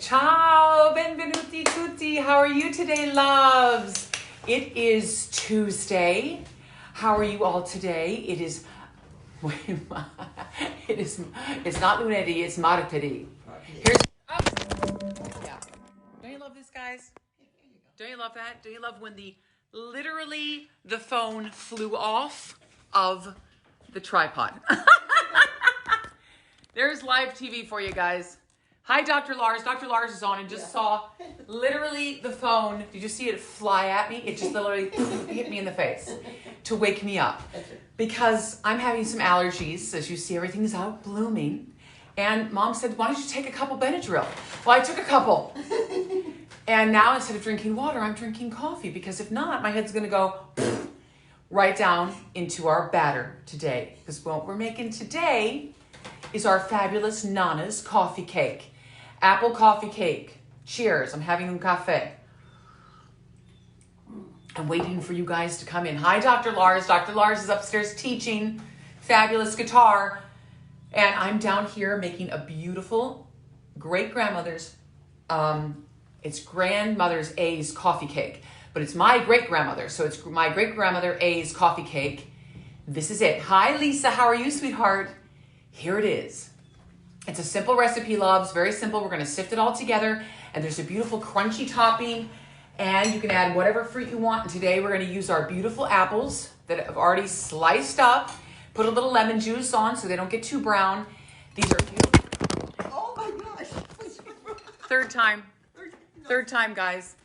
Ciao, benvenuti tutti. How are you today, loves? It is Tuesday. How are you all today? It's not lunedì, it's martedì. Yeah. Don't you love this, guys? Don't you love that? Don't you love when literally the phone flew off of the tripod? There's live TV for you guys. Hi, Dr. Lars. Dr. Lars is on and just saw literally the phone. Did you see it fly at me? It just literally hit me in the face to wake me up because I'm having some allergies. As you see, everything's out blooming. And Mom said, why don't you take a couple Benadryl? Well, I took a couple. And now instead of drinking water, I'm drinking coffee because if not, my head's going to go right down into our batter today. Because what we're making today is our fabulous Nana's coffee cake. Apple coffee cake. Cheers. I'm having un cafe. I'm waiting for you guys to come in. Hi, Dr. Lars. Dr. Lars is upstairs teaching fabulous guitar. And I'm down here making a beautiful great-grandmother's, it's grandmother's A's coffee cake. But it's my great-grandmother. So it's my great-grandmother A's coffee cake. This is it. Hi, Lisa. How are you, sweetheart? Here it is. It's a simple recipe, loves. Very simple. We're going to sift it all together. And there's a beautiful crunchy topping. And you can add whatever fruit you want. And today we're going to use our beautiful apples that I've already sliced up. Put a little lemon juice on so they don't get too brown. These are beautiful. Oh my gosh. Third time, guys.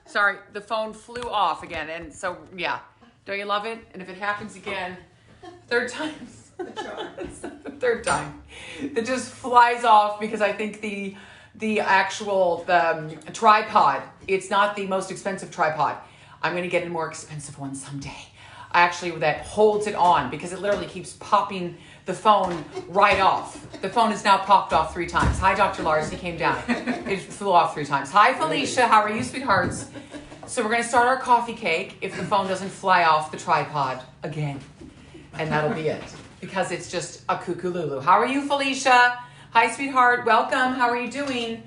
Sorry, the phone flew off again. And so, yeah. Don't you love it? And if it happens again, third time. It's the third time. It just flies off because I think the actual tripod, it's not the most expensive tripod. I'm going to get a more expensive one someday. Actually, that holds it on because it literally keeps popping the phone right off. The phone is now popped off 3 times. Hi, Dr. Lars. He came down. It flew off 3 times. Hi, Felicia. How are you, sweethearts? So we're going to start our coffee cake if the phone doesn't fly off the tripod again. And that'll be it because it's just a cuckoo-lulu. How are you, Felicia? Hi, sweetheart. Welcome. How are you doing?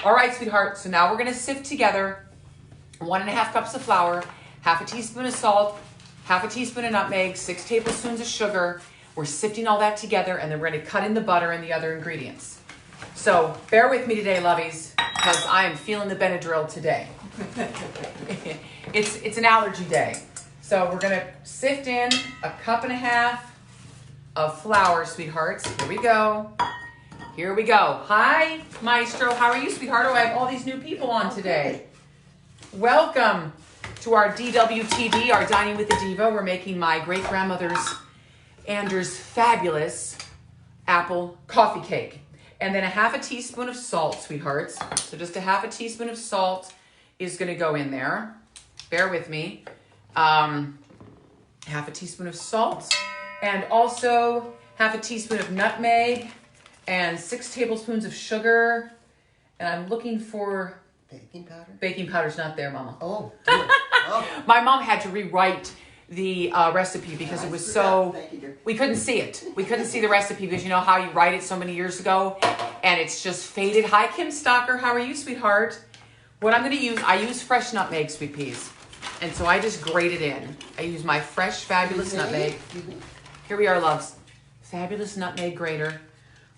All right, sweetheart. So now we're going to sift together 1.5 cups of flour, half a teaspoon of salt, half a teaspoon of nutmeg, 6 tablespoons of sugar. We're sifting all that together, and then we're going to cut in the butter and the other ingredients. So bear with me today, lovies, because I am feeling the Benadryl today. It's an allergy day. So we're going to sift in 1.5 cups of flour, sweethearts. Here we go. Here we go. Hi, Maestro. How are you, sweetheart? Oh, I have all these new people on today. Welcome to our DWTD, our Dining with the Diva. We're making my great-grandmother's Anders fabulous apple coffee cake. And then 1/2 teaspoon of salt, sweethearts. So just 1/2 teaspoon of salt is going to go in there. Bear with me. 1/2 teaspoon of salt. And also 1/2 teaspoon of nutmeg. And 6 tablespoons of sugar. And I'm looking for... Baking powder? Baking powder's not there, Mama. Oh, dear. Oh. My mom had to rewrite the recipe because it was so... Thank you, dear. We couldn't see it. We couldn't see the recipe because you know how you write it so many years ago and it's just faded. Hi, Kim Stocker. How are you, sweetheart? What I'm going to use, I use fresh nutmeg, sweet peas. And so I just grate it in. I use my fresh, fabulous nutmeg. Here we are, loves. Fabulous nutmeg grater.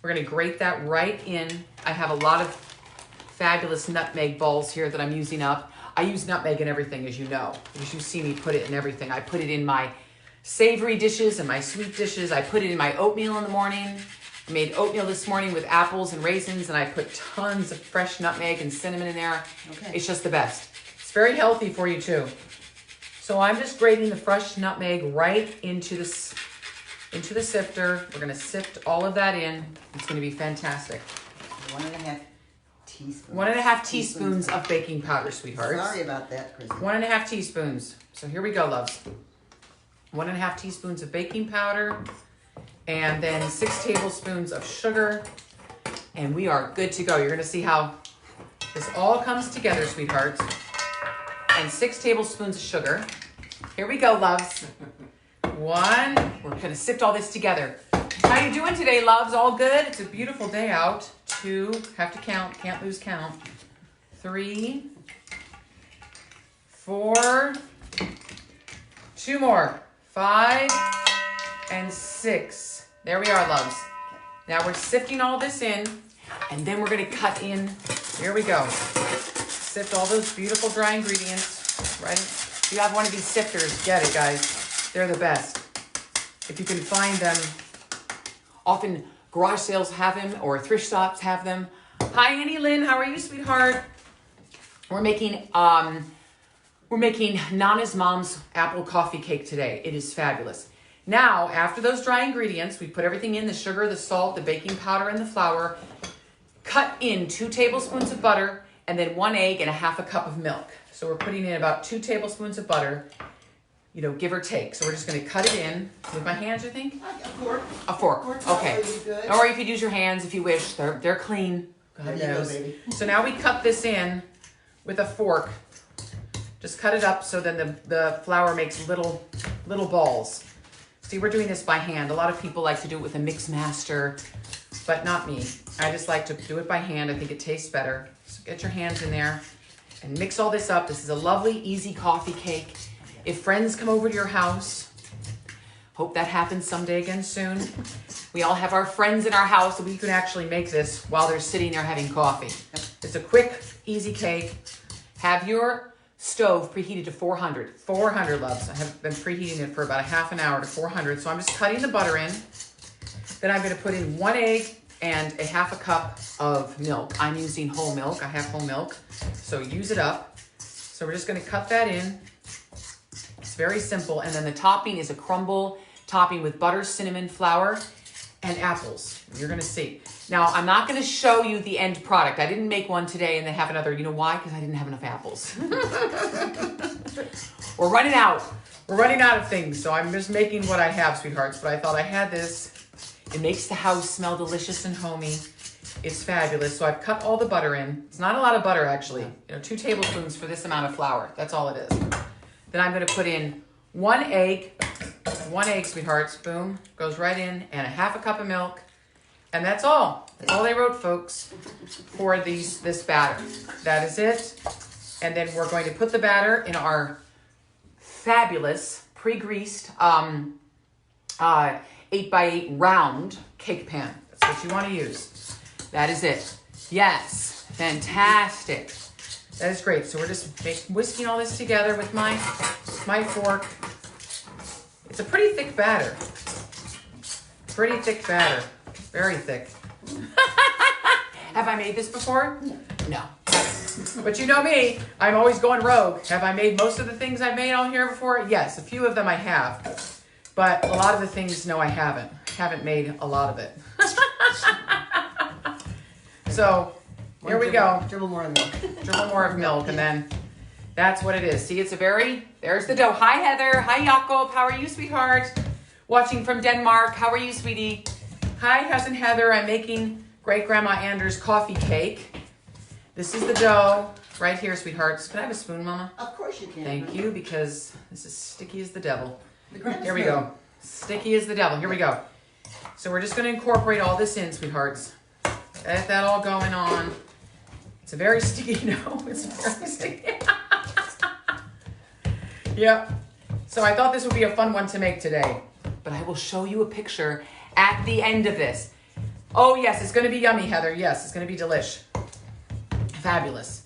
We're going to grate that right in. I have a lot of fabulous nutmeg balls here that I'm using up. I use nutmeg in everything, as you know, because you see me put it in everything. I put it in my savory dishes and my sweet dishes. I put it in my oatmeal in the morning. I made oatmeal this morning with apples and raisins, and I put tons of fresh nutmeg and cinnamon in there. Okay. It's just the best. It's very healthy for you, too. So I'm just grating the fresh nutmeg right into the sifter. We're going to sift all of that in. It's going to be fantastic. 1.5 teaspoons. 1.5 teaspoons of baking powder, sweethearts. Sorry about that, Chrissy. 1.5 teaspoons. So here we go, loves. 1.5 teaspoons of baking powder. And then 6 tablespoons of sugar. And we are good to go. You're going to see how this all comes together, sweethearts. And 6 tablespoons of sugar. Here we go, loves. 1. We're going to sift all this together. How you doing today, loves? All good? It's a beautiful day out. 2, have to count, can't lose count. 3, 4, 2 more. 5 and 6. There we are, loves. Now we're sifting all this in, and then we're gonna cut in. Here we go. Sift all those beautiful dry ingredients, right? If you have one of these sifters, get it, guys. They're the best. If you can find them, often garage sales have them or thrift shops have them. Hi, Annie Lynn. How are you, sweetheart? We're making Nana's mom's apple coffee cake today. It is fabulous. Now, after those dry ingredients, we put everything in, the sugar, the salt, the baking powder, and the flour. Cut in 2 tablespoons of butter and then 1 egg and a half a cup of milk. So we're putting in about 2 tablespoons of butter, you know, give or take. So we're just going to cut it in with my hands, I think. A fork. A fork. Okay. Good. Or you could use your hands if you wish. They're clean. God knows. Go, baby. So now we cut this in with a fork. Just cut it up so then the flour makes little balls. See, we're doing this by hand. A lot of people like to do it with a mix master, but not me. I just like to do it by hand. I think it tastes better. So get your hands in there and mix all this up. This is a lovely, easy coffee cake. If friends come over to your house, hope that happens someday again soon. We all have our friends in our house, so we can actually make this while they're sitting there having coffee. It's a quick, easy cake. Have your stove preheated to 400. 400, loves. I have been preheating it for about a half an hour to 400. So I'm just cutting the butter in. Then I'm going to put in 1 egg and a half a cup of milk. I'm using whole milk. I have whole milk. So use it up. So we're just going to cut that in. It's very simple. And then the topping is a crumble topping with butter, cinnamon, flour, and apples. You're going to see. Now, I'm not going to show you the end product. I didn't make one today and then have another. You know why? Because I didn't have enough apples. We're running out. We're running out of things. So I'm just making what I have, sweethearts. But I thought I had this. It makes the house smell delicious and homey. It's fabulous. So I've cut all the butter in. It's not a lot of butter, actually. 2 tablespoons for this amount of flour. That's all it is. Then I'm going to put in 1 egg. 1 egg, sweethearts. Boom. Goes right in. And a half a cup of milk. And that's all. That's all they wrote, folks, for this batter. That is it. And then we're going to put the batter in our fabulous pre-greased 8x8 round cake pan. That's what you want to use. That is it. Yes. Fantastic. That is great. So we're just whisking all this together with my fork. It's a pretty thick batter. Pretty thick batter. Very thick. Have I made this before? No. But you know me, I'm always going rogue. Have I made most of the things I've made on here before? Yes, a few of them I have. But a lot of the things, no, I haven't. Haven't made a lot of it. So, here we go. Dribble more of milk. Dribble more of milk, and then that's what it is. See, it's there's the dough. Hi, Heather. Hi, Jakob. How are you, sweetheart? Watching from Denmark. How are you, sweetie? Hi, cousin Heather. I'm making Great-Grandma Anders coffee cake. This is the dough right here, sweethearts. Can I have a spoon, Mama? Of course you can. Thank you, because this is sticky as the devil. Here Here we go. Sticky as the devil. Here we go. So we're just going to incorporate all this in, sweethearts. Get that all going on. It's a very sticky dough. It's very sticky. Yep. So I thought this would be a fun one to make today. But I will show you a picture at the end of this. Oh, yes, it's going to be yummy, Heather. Yes, it's going to be delish. Fabulous.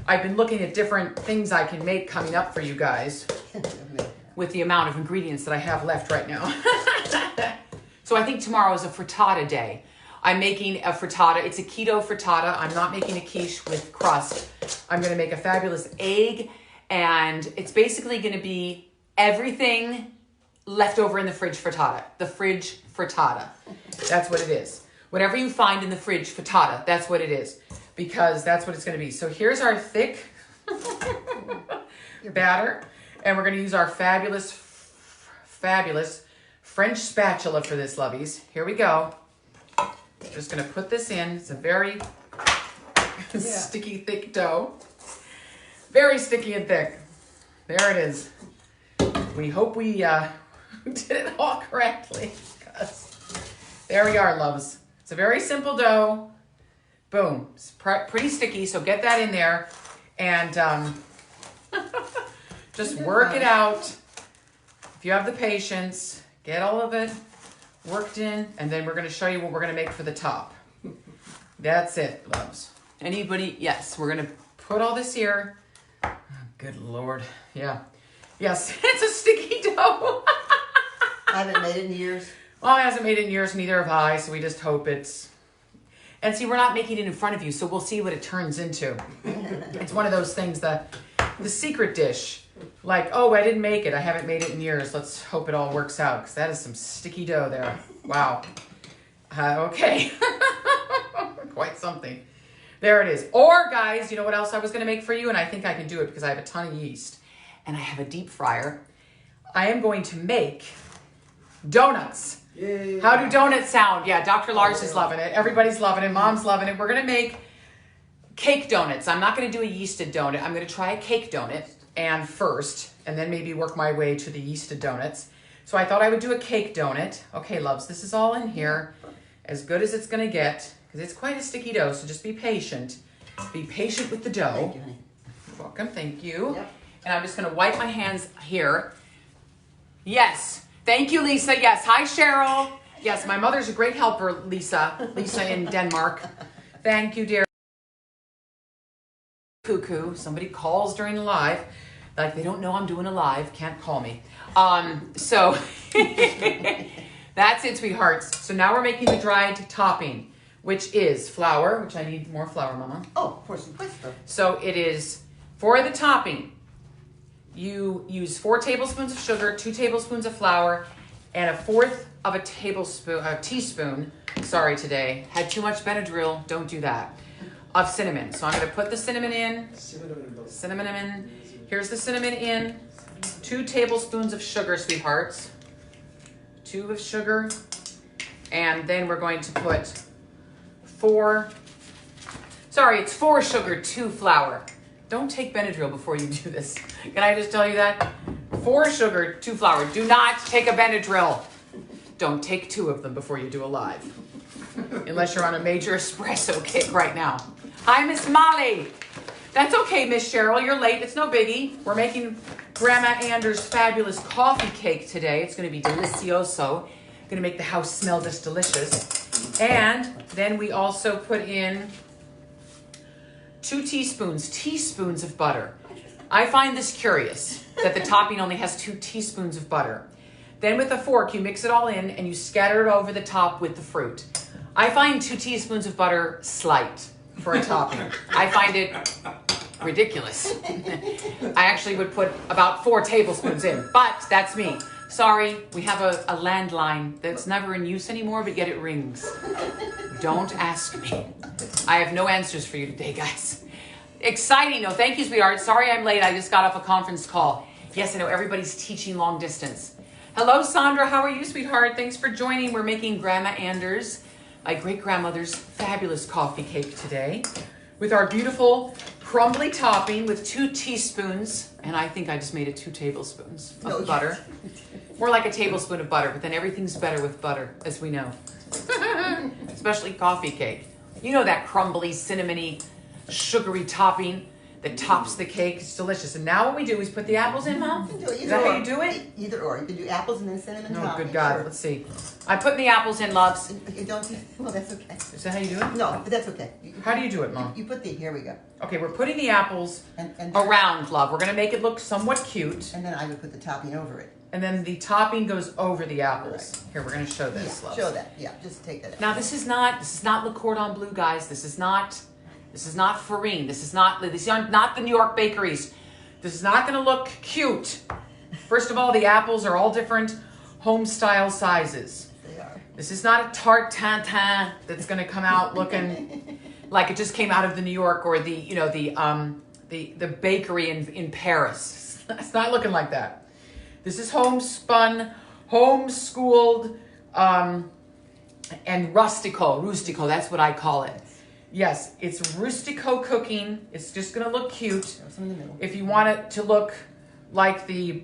I've been looking at different things I can make coming up for you guys with the amount of ingredients that I have left right now. So I think tomorrow is a frittata day. I'm making a frittata. It's a keto frittata. I'm not making a quiche with crust. I'm going to make a fabulous egg, and it's basically going to be everything left over in the fridge frittata. The fridge frittata. That's what it is. Whatever you find in the fridge frittata, that's what it is. Because that's what it's going to be. So here's our thick batter. And we're going to use our fabulous French spatula for this, lovies. Here we go. Just going to put this in. It's a very sticky, thick dough. Very sticky and thick. There it is. We hope we did it all correctly. There we are, loves. It's a very simple dough. Boom. It's pretty sticky, so get that in there. And just work it out. If you have the patience, get all of it worked in. And then we're going to show you what we're going to make for the top. That's it, loves. Anybody? Yes, we're going to put all this here. Oh, good Lord. Yeah. Yes, it's a sticky dough. I haven't made it in years. Well, I hasn't made it in years, neither have I, so we just hope it's... And see, we're not making it in front of you, so we'll see what it turns into. It's one of those things, the secret dish. Like, oh, I didn't make it. I haven't made it in years. Let's hope it all works out, because that is some sticky dough there. Wow. Okay. Quite something. There it is. Or, guys, you know what else I was going to make for you? And I think I can do it because I have a ton of yeast. And I have a deep fryer. I am going to make donuts. Yay. How do donuts sound? Yeah, Dr. Lars is loving it. Everybody's loving it. Mom's loving it. We're going to make cake donuts. I'm not going to do a yeasted donut. I'm going to try a cake donut and first, and then maybe work my way to the yeasted donuts. So I thought I would do a cake donut. Okay, loves, this is all in here. As good as it's going to get, because it's quite a sticky dough, so just be patient. Be patient with the dough. Thank you, honey. You're welcome. Thank you. Yep. And I'm just going to wipe my hands here. Yes. Thank you, Lisa. Yes. Hi, Cheryl. Yes, my mother's a great helper, Lisa. Lisa in Denmark. Thank you, dear. Cuckoo. Somebody calls during the live. Like, they don't know I'm doing a live. Can't call me. So, that's it, sweethearts. So now we're making the dried topping, which is flour, which I need more flour, Mama. Oh, por supuesto. So it is, for the topping, you use 4 tablespoons of sugar, 2 tablespoons of flour, and 1/4 of a teaspoon, sorry today, had too much Benadryl, don't do that, of cinnamon. So I'm going to put the cinnamon in, cinnamon in, here's the cinnamon in, 2 tablespoons of sugar, sweethearts, 2 of sugar, and then we're going to put 4 sugar, 2 flour. Don't take Benadryl before you do this. Can I just tell you that? 4 sugar, 2 flour. Do not take a Benadryl. Don't take 2 of them before you do a live. Unless you're on a major espresso kick right now. Hi, Miss Molly. That's okay, Miss Cheryl. You're late. It's no biggie. We're making Grandma Anders' fabulous coffee cake today. It's going to be delicioso. Going to make the house smell just delicious. And then we also put in 2 teaspoons of butter. I find this curious, that the topping only has 2 teaspoons of butter. Then with a fork, you mix it all in and you scatter it over the top with the fruit. I find 2 teaspoons of butter slight for a topping. I find it ridiculous. I actually would put about 4 tablespoons in, but that's me. Sorry, we have a landline that's never in use anymore, but yet it rings. Don't ask me. I have no answers for you today, guys. Exciting. No, thank you, sweetheart. Sorry I'm late. I just got off a conference call. Yes, I know everybody's teaching long distance. Hello, Sandra. How are you, sweetheart? Thanks for joining. We're making Grandma Anders, my great-grandmother's fabulous coffee cake today with our beautiful crumbly topping with 2 teaspoons, and I think I just made it 2 tablespoons of butter. More like a tablespoon of butter, but then everything's better with butter, as we know. Especially coffee cake. You know that crumbly, cinnamony, sugary topping that tops the cake. It's delicious. And now what we do is put the apples in, Mom? You can do it Is that how you do it? Either or. You can do apples and then cinnamon Oh, topping. good God. Sure. Let's see. I'm putting the apples in, loves. You don't. Well, that's okay. Is that how you do it? No, but that's okay. How do you do it, Mom? You put the. Here we go. Okay, we're putting the apples And around, love. We're going to make it look somewhat cute. And then I would put the topping over it. And then the topping goes over the apples. Right. Here, we're going to show this, Yeah, love. show that. Yeah, just take that out. Now, this is not Le Cordon Bleu, guys. This is not farine. This is not the New York bakeries. This is not going to look cute. First of all, the apples are all different home-style sizes. They are. This is not a tarte tatin that's going to come out looking like it just came out of the New York or the bakery in Paris. It's not looking like that. This is homespun, homeschooled, and rustico, that's what I call it. Yes, it's rustico cooking. It's just going to look cute. Some in the middle. If you want it to look like the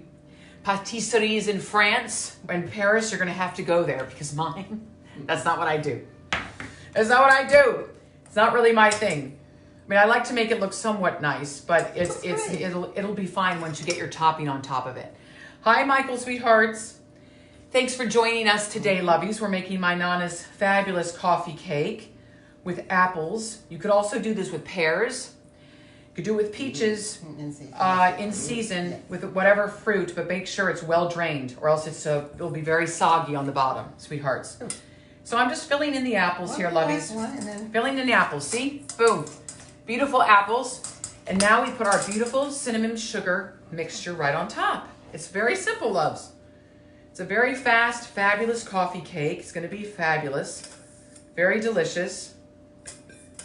patisseries in France or in Paris, you're going to have to go there because mine That's not what I do. That's not what I do. It's not really my thing. I mean, I like to make it look somewhat nice, but it'll be fine once you get your topping on top of it. Hi, Michael, sweethearts. Thanks for joining us today, lovies. We're making my Nana's fabulous coffee cake with apples. You could also do this with pears. You could do it with peaches in season with whatever fruit, but make sure it's well drained or else it'll be very soggy on the bottom, sweethearts. So I'm just filling in the apples here, lovies. Filling in the apples, see? Boom. Beautiful apples. And now we put our beautiful cinnamon sugar mixture right on top. It's very simple, loves. It's a very fast, fabulous coffee cake. It's going to be fabulous. Very delicious.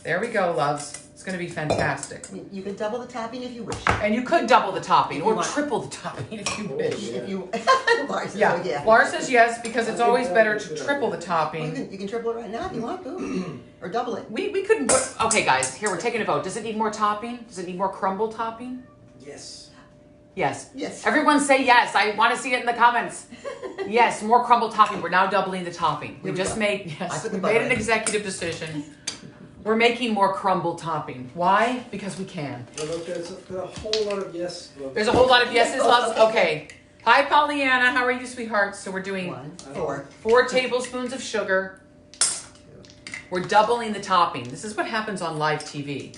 There we go, loves. It's going to be fantastic. You can double the topping if you wish. And you could double the topping or triple the topping if you wish. If you, Lars says, yeah. Oh, yeah. Lars says yes because it's always better to triple the topping. You can triple it right now if you want to. Or double it. We couldn't put, okay guys, here we're taking a vote. Does it need more topping? Does it need more crumble topping? Yes. Yes. Yes. Everyone say yes. I want to see it in the comments. Yes, more crumble topping. We're now doubling the topping. We just made an executive decision. We're making more crumble topping. Why? Because we can. Well, look, there's a whole lot of yes. There's a whole lot of yeses, loves. Okay. Hi, Pollyanna. How are you, sweetheart? So we're doing 4 tablespoons of sugar. We're doubling the topping. This is what happens on live TV.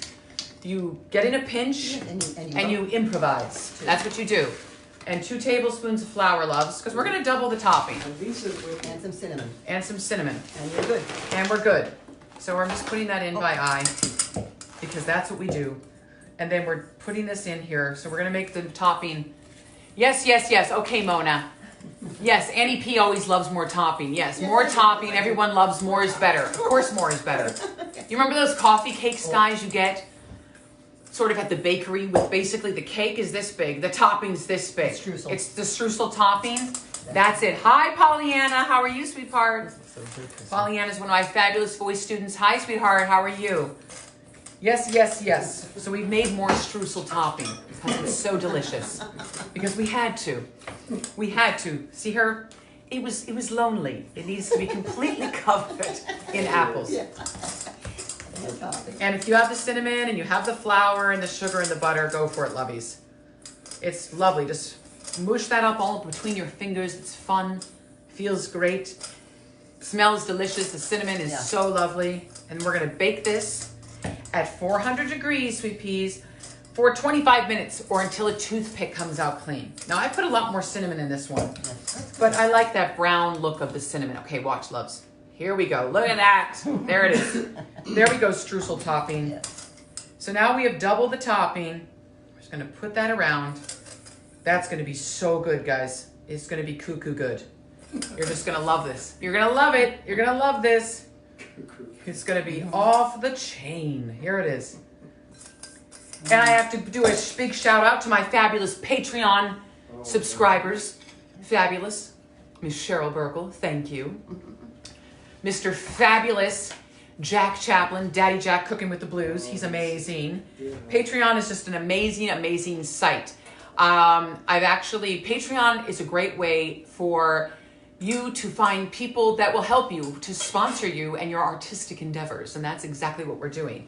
You get in a pinch and you improvise. That's what you do. And 2 tablespoons of flour, loves, because we're going to double the topping. And some cinnamon. And some cinnamon. And you're good. And we're good. So I'm just putting that in by eye because that's what we do. And then we're putting this in here. So we're going to make the topping. Yes, yes, yes. Okay, Mona. Yes, Annie P always loves more topping. Yes, more topping. Everyone loves more is better. Of course more is better. You remember those coffee cakes, guys, you get sort of at the bakery with basically the cake is this big, the topping's this big. Streusel. It's the streusel topping. That's it. Hi, Pollyanna. How are you, sweetheart? Pollyanna is one of my fabulous voice students. Hi, sweetheart. How are you? Yes, yes, yes. So we've made more streusel topping because it's so delicious. Because we had to. We had to. See her? It was lonely. It needs to be completely covered in apples. Yeah. And if you have the cinnamon and you have the flour and the sugar and the butter, go for it, lovies. It's lovely. Just mush that up all between your fingers. It's fun. Feels great. Smells delicious. The cinnamon is so lovely. And we're going to bake this at 400 degrees, sweet peas, for 25 minutes or until a toothpick comes out clean. Now, I put a lot more cinnamon in this one, but I like that brown look of the cinnamon. Okay, watch, loves. Here we go. Look at that. There it is. There we go, streusel topping. So now we have double the topping. We're just going to put that around. That's going to be so good, guys. It's going to be cuckoo good. You're just going to love this. You're going to love it. You're going to love this. It's going to be off the chain. Here it is. And I have to do a big shout out to my fabulous Patreon subscribers. Fabulous. Miss Cheryl Burkle, thank you. Mr. Fabulous Jack Chaplin, Daddy Jack Cooking with the Blues. He's amazing. Patreon is just an amazing, amazing site. Patreon is a great way for you to find people that will help you, to sponsor you and your artistic endeavors. And that's exactly what we're doing.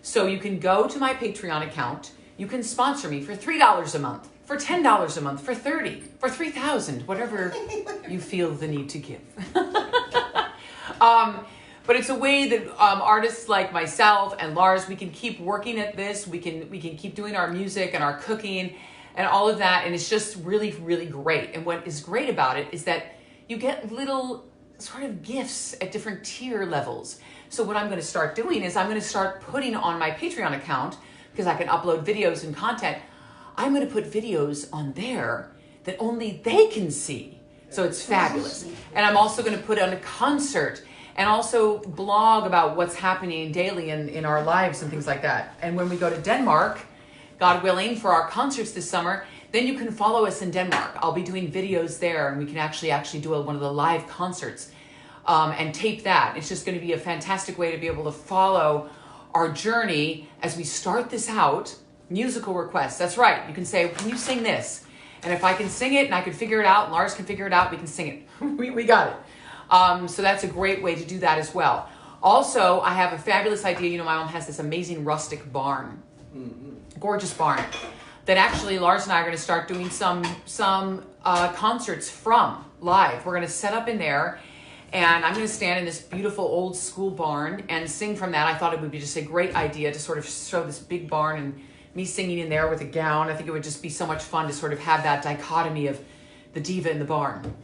So you can go to my Patreon account. You can sponsor me for $3 a month, for $10 a month, for $30, for $3,000, whatever you feel the need to give. But it's a way that artists like myself and Lars, we can keep working at this. We can keep doing our music and our cooking and all of that. And it's just really, really great. And what is great about it is that you get little sort of gifts at different tier levels. So what I'm going to start doing is I'm going to start putting on my Patreon account, because I can upload videos and content, I'm going to put videos on there that only they can see. So it's fabulous. And I'm also going to put on a concert and also blog about what's happening daily in our lives and things like that. And when we go to Denmark, God willing, for our concerts this summer, then you can follow us in Denmark. I'll be doing videos there, and we can actually do one of the live concerts and tape that. It's just going to be a fantastic way to be able to follow our journey as we start this out. Musical requests. That's right. You can say, can you sing this? And if I can sing it and I can figure it out, and Lars can figure it out, we can sing it. we got it. So that's a great way to do that as well. Also, I have a fabulous idea. You know, my mom has this amazing rustic barn, gorgeous barn, that actually Lars and I are going to start doing some concerts from live. We're going to set up in there, and I'm going to stand in this beautiful old school barn and sing from that. I thought it would be just a great idea to sort of show this big barn and me singing in there with a gown. I think it would just be so much fun to sort of have that dichotomy of the diva in the barn.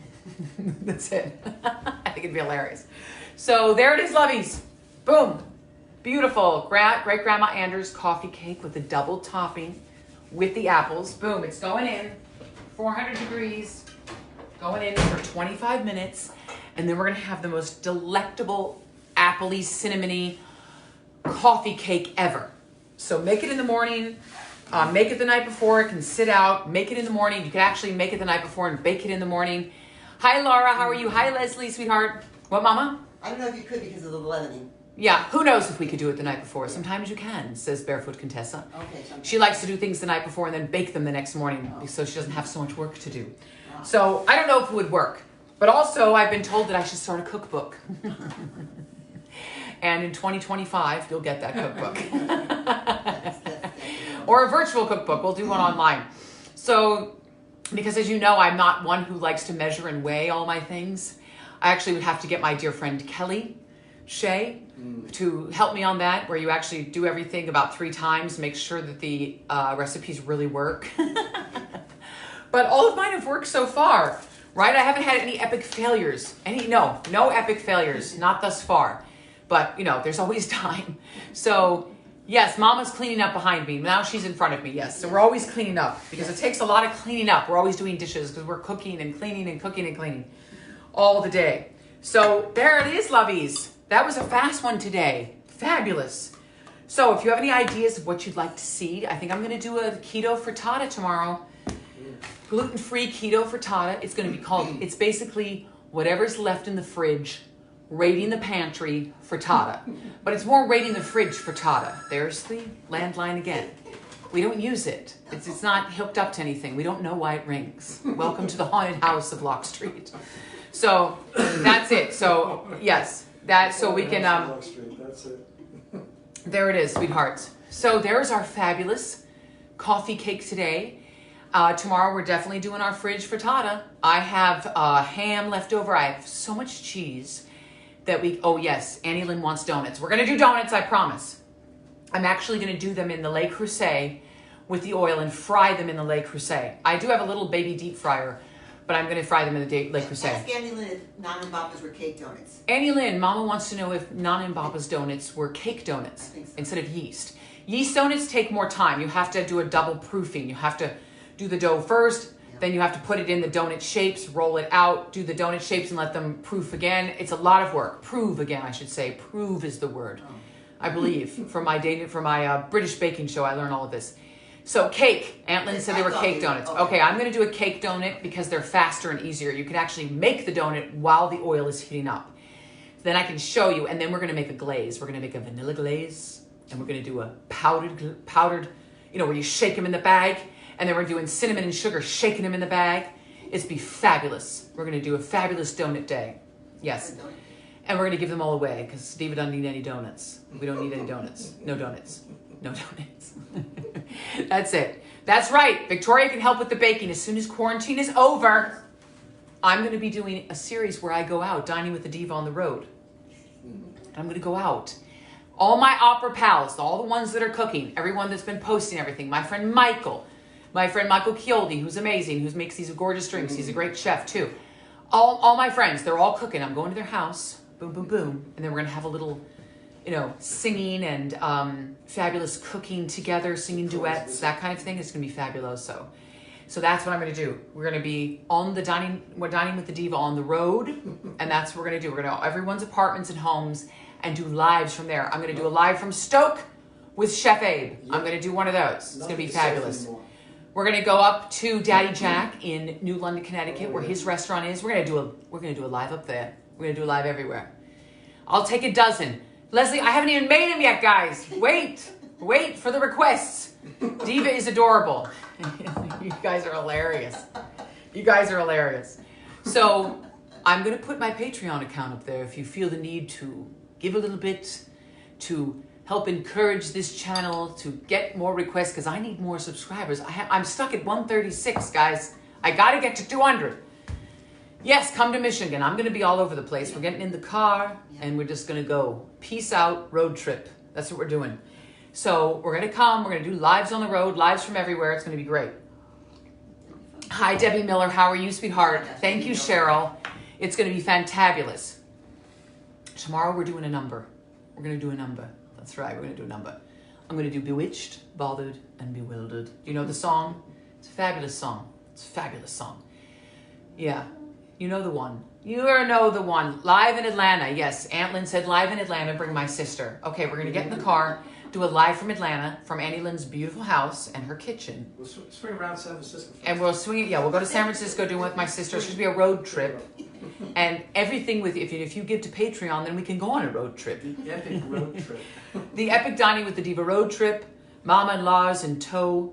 That's it. I think it'd be hilarious. So there it is, lovies. Boom. Beautiful. Great Grandma Anders coffee cake with a double topping with the apples. Boom. It's going in. 400 degrees. Going in for 25 minutes. And then we're going to have the most delectable, appley, cinnamony coffee cake ever. So make it in the morning. Make it the night before. It can sit out. Make it in the morning. You can actually make it the night before and bake it in the morning. Hi, Laura. How are you? Hi, Leslie, sweetheart. What, Mama? I don't know if you could because of the leavening. Yeah, who knows if we could do it the night before. Sometimes you can, says Barefoot Contessa. Okay. She likes to do things the night before and then bake them the next morning so she doesn't have so much work to do. So I don't know if it would work. But also, I've been told that I should start a cookbook. And in 2025, you'll get that cookbook. Or a virtual cookbook. We'll do one online. So, because as you know, I'm not one who likes to measure and weigh all my things. I actually would have to get my dear friend Kelly Shea to help me on that, where you actually do everything about 3 times, make sure that the recipes really work. But all of mine have worked so far, right? I haven't had any epic failures. No epic failures, not thus far. But, you know, there's always time. So, yes, Mama's cleaning up behind me. Now she's in front of me, yes. So we're always cleaning up because it takes a lot of cleaning up. We're always doing dishes because we're cooking and cleaning and cooking and cleaning all the day. So there it is, lovies. That was a fast one today. Fabulous. So if you have any ideas of what you'd like to see, I think I'm going to do a keto frittata tomorrow. Gluten-free keto frittata. It's going to be called, it's basically whatever's left in the fridge, raiding the pantry frittata. But it's more raiding the fridge frittata. There's the landline again. We don't use it. It's not hooked up to anything. We don't know why it rings. Welcome to the haunted house of Lock Street. So that's it. So yes, so we can, That's it. there it is, sweethearts. So there's our fabulous coffee cake today. Tomorrow we're definitely doing our fridge frittata. I have ham left over. I have so much cheese that oh yes, Annie Lynn wants donuts. We're gonna do donuts, I promise. I'm actually gonna do them in the Le Creuset with the oil and fry them in the Le Creuset. I do have a little baby deep fryer, but I'm gonna fry them in the Le Creuset. Ask Annie Lynn if Nana and Baba's were cake donuts. Annie Lynn, Mama wants to know if Nana and Baba's donuts were cake donuts I think so. instead of yeast. Yeast donuts take more time. You have to do a double proofing. You have to do the dough first, then you have to put it in the donut shapes, roll it out, do the donut shapes and let them proof again. It's a lot of work. Prove again, I should say. Prove is the word. I believe. From my British baking show, I learned all of this. So cake. Aunt Lynn said they were cake donuts. Okay, I'm going to do a cake donut because they're faster and easier. You can actually make the donut while the oil is heating up. Then I can show you, and then we're going to make a glaze. We're going to make a vanilla glaze, and we're going to do a powdered, you know, where you shake them in the bag. And then we're doing cinnamon and sugar, shaking them in the bag. It's be fabulous. We're going to do a fabulous donut day. Yes. And we're going to give them all away because Diva doesn't need any donuts. We don't need any donuts. No donuts. No donuts. That's it. That's right. Victoria can help with the baking. As soon as quarantine is over, I'm going to be doing a series where I go out, dining with the Diva on the road. I'm going to go out. All my opera pals, all the ones that are cooking, everyone that's been posting everything, my friend Michael Chioldi, who's amazing, who makes these gorgeous drinks. He's a great chef too. All my friends, they're all cooking. I'm going to their house, boom, boom, boom. And then we're going to have a little, you know, singing and fabulous cooking together, singing duets, that kind of thing. It's going to be fabuloso. So that's what I'm going to do. We're going to be we're dining with the Diva on the road. And that's what we're going to do. We're going to everyone's apartments and homes and do lives from there. I'm going to do a live from Stoke with Chef Abe. I'm going to do one of those. It's going to be fabulous. We're going to go up to Daddy Jack in New London, Connecticut, where his restaurant is. We're going to do a live up there. We're going to do a live everywhere. I'll take a dozen. Leslie, I haven't even made them yet, guys. Wait for the requests. Diva is adorable. You guys are hilarious. You guys are hilarious. So I'm going to put my Patreon account up there if you feel the need to give a little bit to help encourage this channel to get more requests, because I need more subscribers. I'm stuck at 136, guys. I got to get to 200. Yes, come to Michigan. I'm going to be all over the place. We're getting in the car and we're just going to go. Peace out, road trip. That's what we're doing. So we're going to come. We're going to do lives on the road, lives from everywhere. It's going to be great. Hi, Debbie Miller. How are you, sweetheart? Thank you, Cheryl. It's going to be fantabulous. Tomorrow we're doing a number. We're going to do a number. That's right. We're going to do a number. I'm going to do Bewitched, Bothered, and Bewildered. Do you know the song? It's a fabulous song. It's a fabulous song. Yeah. You know the one. You know the one. Live in Atlanta. Yes, Aunt Lynn said live in Atlanta, bring my sister. Okay, we're going to get in the car, do a live from Atlanta, from Annie Lynn's beautiful house and her kitchen. We'll swing around San Francisco first. And we'll swing it, yeah, we'll go to San Francisco, do it with my sister. It's going to be a road trip. And everything with, if you give to Patreon, then we can go on a road trip. The epic road trip. The epic Dining with the Diva road trip. Mama and Lars in tow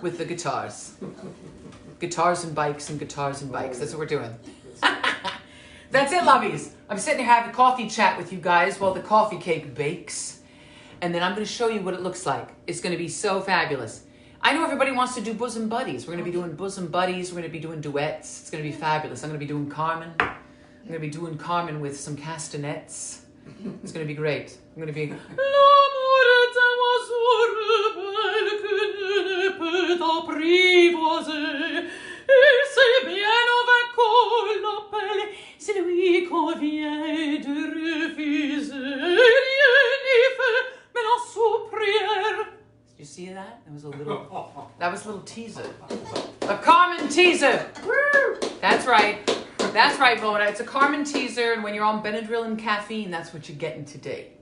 with the guitars. Guitars and bikes and guitars and bikes. That's what we're doing. That's it, lovies. I'm sitting here having a coffee chat with you guys while the coffee cake bakes. And then I'm going to show you what it looks like. It's going to be so fabulous. I know everybody wants to do bosom buddies. We're going to be doing bosom buddies. We're going to be doing duets. It's going to be fabulous. I'm going to be doing Carmen. I'm going to be doing Carmen with some castanets. It's going to be great. I'm going to be... C'est bien avec l'appel, c'est lui qu'on vient de refuser. Rien n'y fait, mais la sous-prière. Did you see that? That was a little teaser. A Carmen teaser. Woo! That's right. That's right, Mona. It's a Carmen teaser, and when you're on Benadryl and caffeine, that's what you're getting today.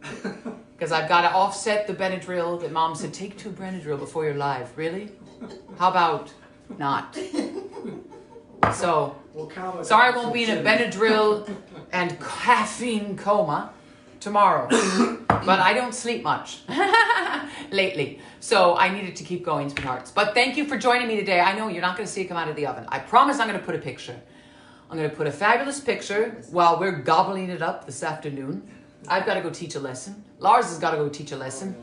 Because I've got to offset the Benadryl that Mom said, take 2 Benadryl before you're live. Really? How about not? So, sorry I won't be in a Benadryl and caffeine coma tomorrow. But I don't sleep much lately. So I needed to keep going, sweethearts. But thank you for joining me today. I know you're not going to see it come out of the oven. I promise I'm going to put a picture. I'm going to put a fabulous picture while we're gobbling it up this afternoon. I've got to go teach a lesson. Lars has got to go teach a lesson.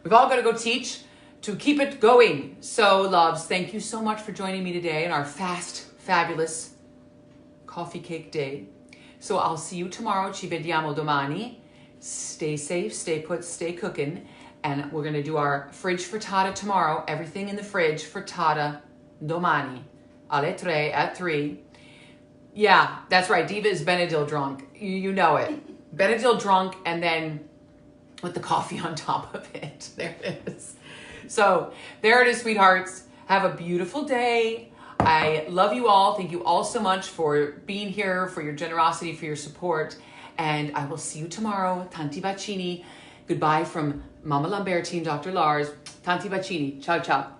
We've all got to go teach to keep it going. So, loves, thank you so much for joining me today in our fast, fabulous coffee cake day. So I'll see you tomorrow. Ci vediamo domani. Stay safe, stay put, stay cooking. And we're going to do our fridge frittata tomorrow. Everything in the fridge frittata domani. Alle 3, at 3. Yeah, that's right. Diva is Benadryl drunk. You know it. Benadryl drunk and then with the coffee on top of it. There it is. So there it is, sweethearts. Have a beautiful day. I love you all. Thank you all so much for being here, for your generosity, for your support. And I will see you tomorrow. Tanti bacini. Goodbye from Mama Lamberti and Dr. Lars. Tanti bacini. Ciao, ciao.